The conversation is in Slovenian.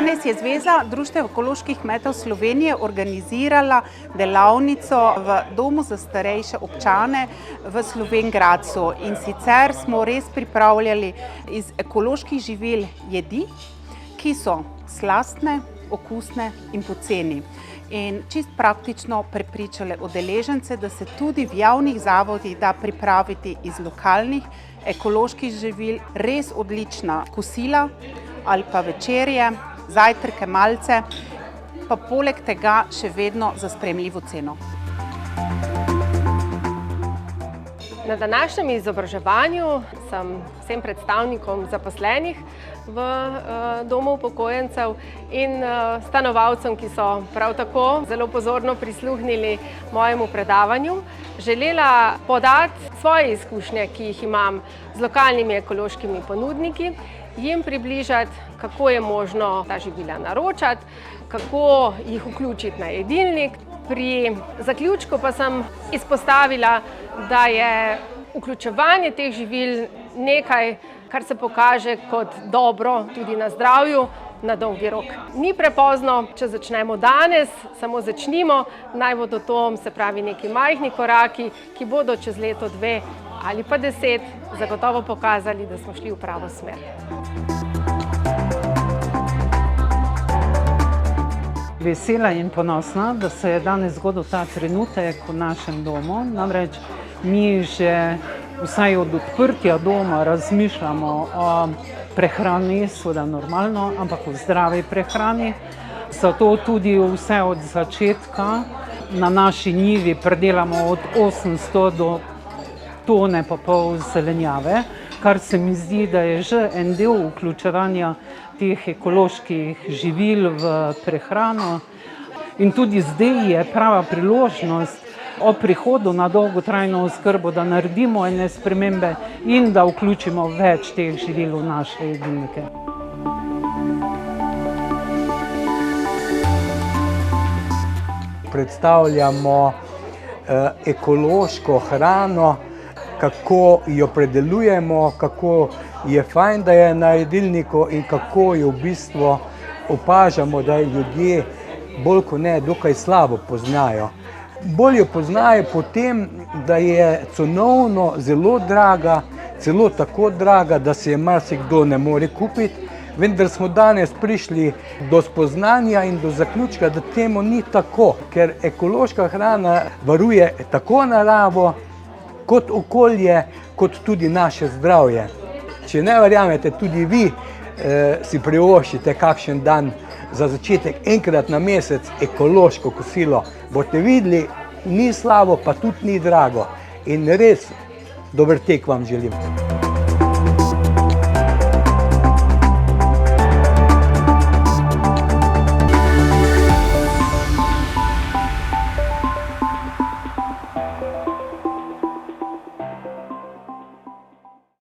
Danes je Zveza društev ekoloških kmetov Slovenije organizirala delavnico v Domu za starejše občane v Slovenj Gradcu. In sicer smo res pripravljali iz ekoloških živil jedi, ki so slastne, okusne in poceni. In čist praktično prepričale udeležence, da se tudi v javnih zavodih da pripraviti iz lokalnih ekoloških živil res odlična kosila ali pa večerje, zajtrke, malce, pa poleg tega še vedno za sprejemljivo ceno. Na današnjem izobraževanju sem vsem predstavnikom zaposlenih v domu upokojencev in stanovalcem, ki so prav tako zelo pozorno prisluhnili mojemu predavanju, želela podati svoje izkušnje, ki jih imam z lokalnimi ekološkimi ponudniki, jim približati, kako je možno ta živila naročati, kako jih vključiti na jedilnik. Pri zaključku pa sem izpostavila, da je vključevanje teh živil nekaj, kar se pokaže kot dobro tudi na zdravju na dolgi rok. Ni prepozno, če začnemo danes, samo začnimo, naj bodo to, se pravi, neki majhni koraki, ki bodo čez leto, 2 ali pa 10 zagotovo pokazali, da smo šli v pravo smer. Vesela in ponosna, da se je danes zgodil ta trenutek v našem domu. Namreč mi že vsaj od odprtja doma razmišljamo o prehrani, seveda normalno, ampak o zdravi prehrani. Zato tudi vse od začetka na naši njivi pridelamo od 800 do tone pa pol zelenjave, kar se mi zdi, da je že en del vključevanja teh ekoloških živil v prehrano. In tudi zdaj je prava priložnost o prihodu na dolgotrajno oskrbo, da naredimo ene spremembe in da vključimo več teh živil v naše jedilnike. Predstavljamo ekološko hrano, kako jo predelujemo, kako je fajn, da je na jedilniku in kako jo v bistvu opažamo, da ljudje bolj kot ne dokaj slabo poznajo. Bolj jo poznajo potem, da je cenovno zelo draga, celo tako draga, da se je marsikdo ne more kupiti, vendar smo danes prišli do spoznanja in do zaključka, da temu ni tako, ker ekološka hrana varuje tako naravo, kot okolje, kot tudi naše zdravje. Če ne verjamete, tudi vi si privoščite kakšen dan za začetek enkrat na mesec ekološko kosilo. Boste videli, ni slabo, pa tudi ni drago. In res dober tek vam želim.